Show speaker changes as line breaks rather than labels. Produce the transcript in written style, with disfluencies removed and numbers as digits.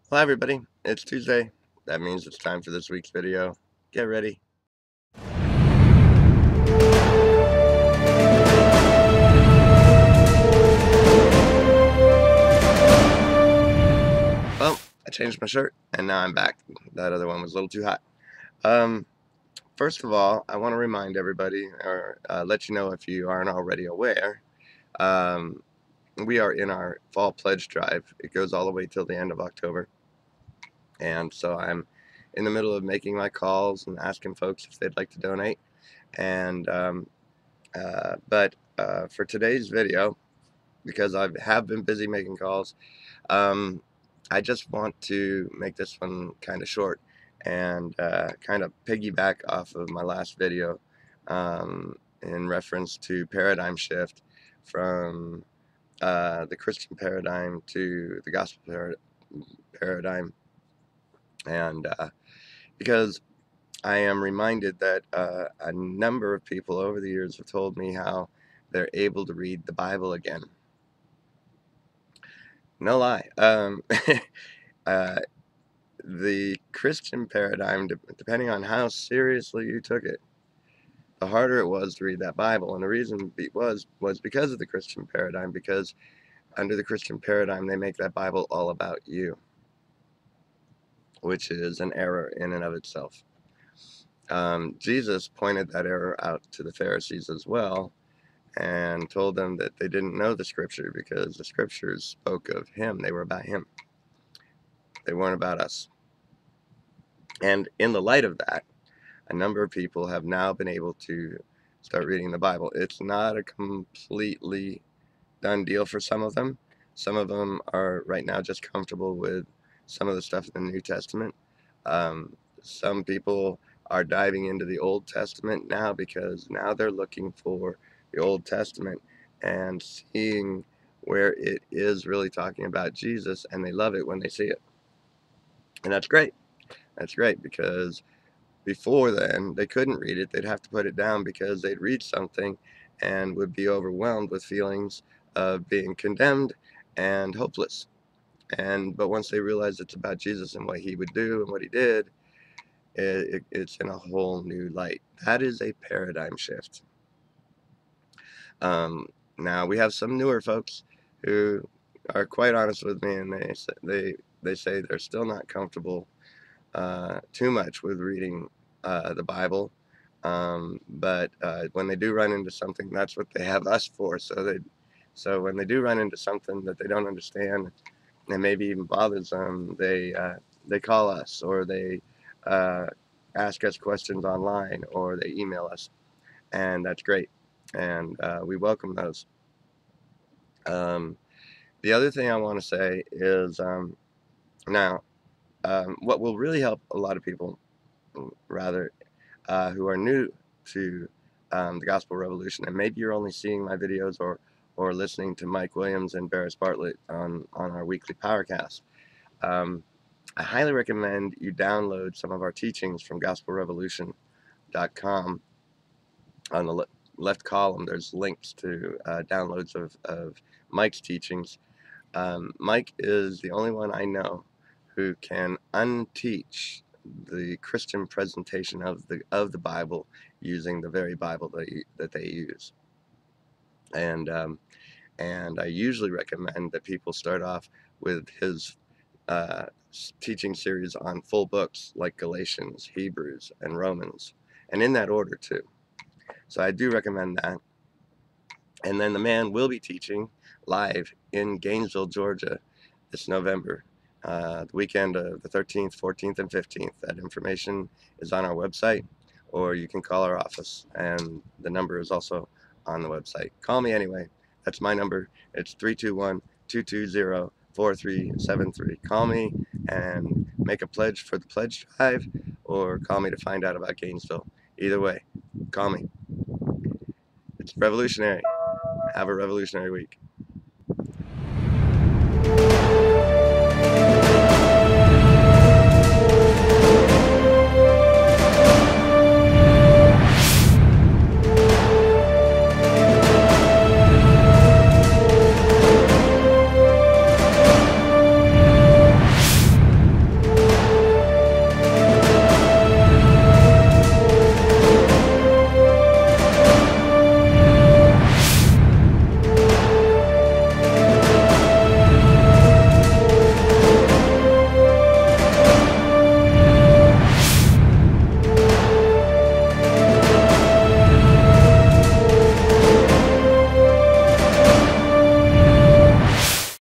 Hi everybody, it's Tuesday. That means it's time for this week's video. Get ready. Well, I changed my shirt and now I'm back. That other one was a little too hot. Um, First of all, I want to remind everybody, or let you know if you aren't already aware, um, we are in our fall pledge drive. It goes all the way till the end of October. And so I'm in the middle of making my calls and asking folks if they'd like to donate. And for today's video, because I have been busy making calls, I just want to make this one kind of short and kind of piggyback off of my last video in reference to paradigm shift from the Christian paradigm to the gospel paradigm. And because I am reminded that a number of people over the years have told me how they're able to read the Bible again. No lie. Uh, the Christian paradigm, depending on how seriously you took it, the harder it was to read that Bible. And the reason was because of the Christian paradigm, because under the Christian paradigm, they make that Bible all about you, which is an error in and of itself. Jesus pointed that error out to the Pharisees as well and told them that they didn't know the Scripture because the Scriptures spoke of Him. They were about Him. They weren't about us. And in the light of that, a number of people have now been able to start reading the Bible. It's not a completely done deal for some of them. Some of them are right now just comfortable with some of the stuff in the New Testament. Some people are diving into the Old Testament now because now they're looking for the Old Testament and seeing where it is really talking about Jesus, and they love it when they see it. And that's great. That's great because before then, they couldn't read it. They'd have to put it down because they'd read something and would be overwhelmed with feelings of being condemned and hopeless. But once they realized it's about Jesus and what He would do and what He did, it's in a whole new light. That is a paradigm shift. Now we have some newer folks who are quite honest with me, and they say they're still not comfortable too much with reading the Bible, but when they do run into something, that's what they have us for. So when they do run into something that they don't understand and maybe even bothers them, they call us, or they ask us questions online, or they email us, and that's great, and we welcome those. The other thing I want to say is now what will really help a lot of people, rather, who are new to the Gospel Revolution, and maybe you're only seeing my videos or listening to Mike Williams and Barris Bartlett on our weekly Powercast. I highly recommend you download some of our teachings from gospelrevolution.com. On the left column, there's links to downloads of Mike's teachings. Mike is the only one I know who can unteach the Christian presentation of the Bible using the very Bible that they use. And I usually recommend that people start off with his teaching series on full books like Galatians, Hebrews, and Romans, and in that order too. So I do recommend that. And then the man will be teaching live in Gainesville, Georgia this November, the weekend of the 13th, 14th, and 15th. That information is on our website, or you can call our office, and the number is also on the website. Call me anyway. That's my number. It's 321-220-4373. Call me and make a pledge for the pledge drive, or call me to find out about Gainesville. Either way, call me. It's revolutionary. Have a revolutionary week.